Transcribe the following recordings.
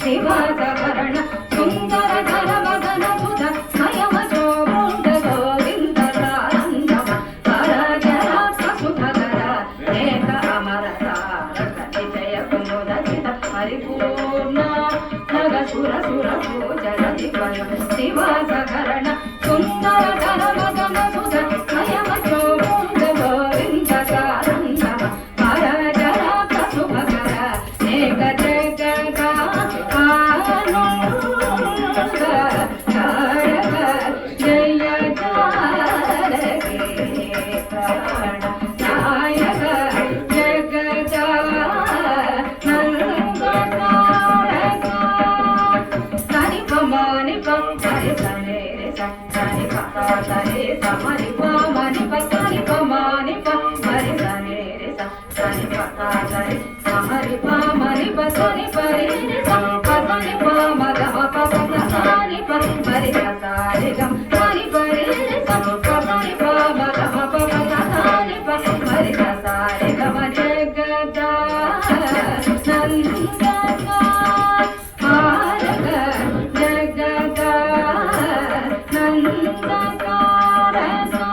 శివాకరణ సుందర ధర మదన సుధ స్వయం శోభుండ గోవింద సారంగమ పరజరాక్ష సుధగర ఏక అమర తారక విజయ కుముదచిత పరిపూర్ణ నగ సుర సుర పూజన దివయ శివాకరణ సుందర ధర మదన సుధ స్వయం శోభుండ గోవింద సారంగమ పరజరాక్ష సుధగర ఏక ni pa ma ni pa sa ni pa re ni sa pa sa ni pa ma ga ma pa sa sa ni pa ma re ga sa re ga ma ni pa re ni sa pa sa ni pa ma ga ma pa sa sa ni pa ma re ga sa re ga ma jagada nandaka haraka jagada nandaka rasa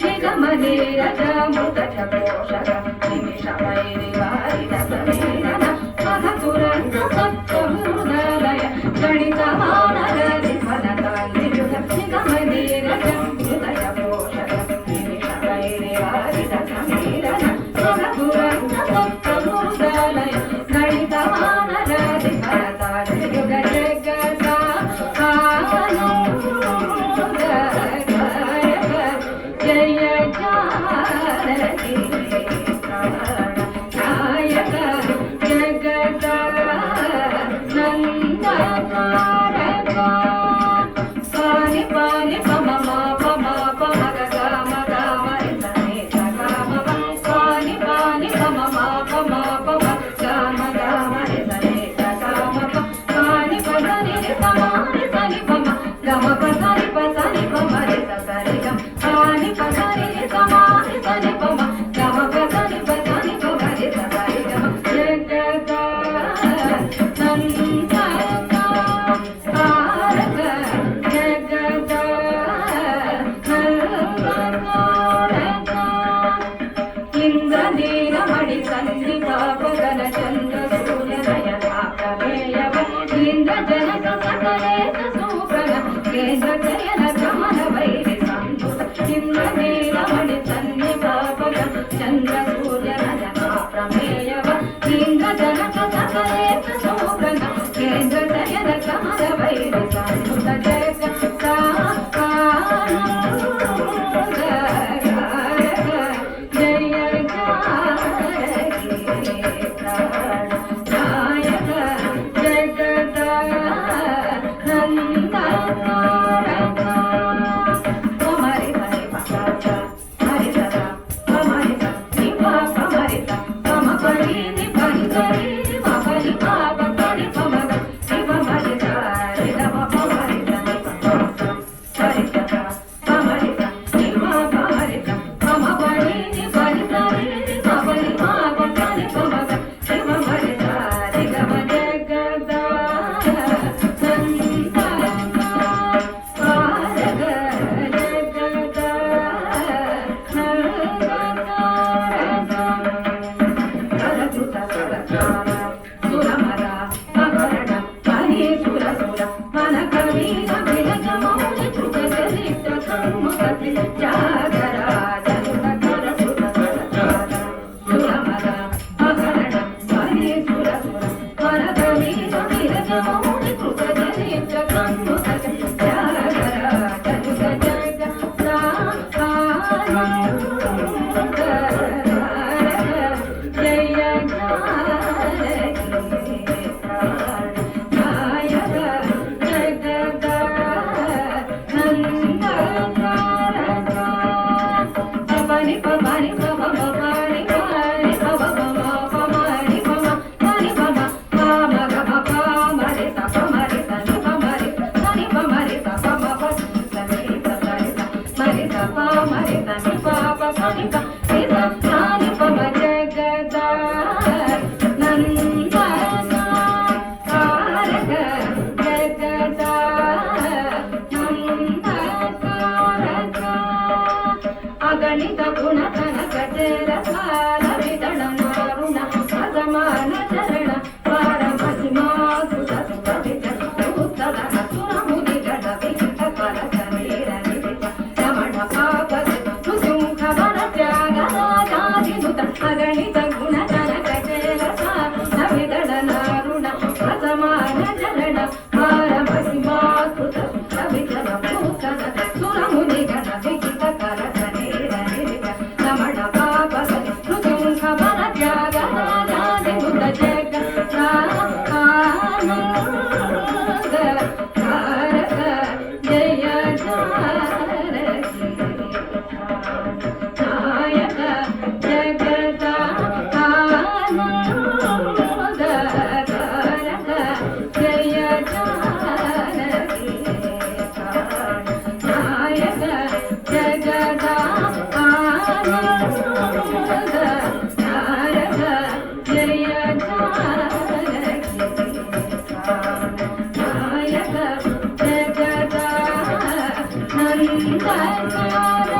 nigamani raja mudata poshaka nimisha vairi vari dasamirana madhuranta sattva ಗಣಿತ ಮಾನಗರಿ ಫಲತಾಂಗಿ ನಿಗಮನಿ ರಜ ಹೃದಯ ಪೋಷಕ ನಿಮಿಷ ವೈರಿ ವಾರಿದ ಸಮೀರನ ಸುರಪುರಂತ ಸಪ್ತಮೂರ್ಧಾಲಯ ಗಣಿತ ಮಾನಗರಿ ಫಲತಾಂಗಿ ಯುಗ ಜಗದ ಜಯ ಜಾನಕಿ ನಾಯಕ ಜಗದ Pani pani pama ma pama pama ga ga ma re sa ni sa ga ma pa pani pani pama ma pama pama ga ma re sa ni sa ga ma pa pani pa sa ni re sa ma re sa ni pama ga ma pa sa ni pama re sa sa re ga pani pa sa ni re sa ma re sa ni pama ga ma pa sa ni pama re sa sa re ga ma jagada ఇంద్రనీలమణి సన్ని పాపగల చంద్ర సూర్య నయనాకమేయవ ఇంద్ర జనక సకలేశ సూకర కేంద్ర జయన గమన వైరి సంతుత ఇంద్రనీలమణి సన్ని పాపగల చంద్ర సూర్య నయనాకమేయవ ఇంద్ర జనక సకలేశ సూకర కేంద్ర జయన గమన వైరి సంతుత ಅಗಣಿತ ಗುಣತನ ಕಚೇರ ಸಾಲ ವಿದಣ ಮಾರುಣ ಅಸಮಾನ ಚರಣ ಪಾರಮತಿ ಮಾಸುತ ಸುಖವಿತ ಉತ್ತದ ಸುರ ಮುದಿಗಡ ವಿಹಿತ ಪರ ಸಮೀರ ನಿಧಿತ ರಮಣ ಪಾಪದ ಸುಸುಂಖ ವನ ತ್ಯಾಗ ರಾಜಾದಿನುತ ಅಗಣಿತ ಗುಣತನ ಕಚೇರ ಸಾಲ ವಿದಣ ನಾರುಣ ಅಸಮಾನ ಚರಣ ಪಾರಮತಿ ಮಾಸುತ ಸುಖವಿತ ಉತ್ತದ ಸುರ ಮುದಿಗಡ ವಿಹಿತ ಪರ నాయక జగదా మందసారక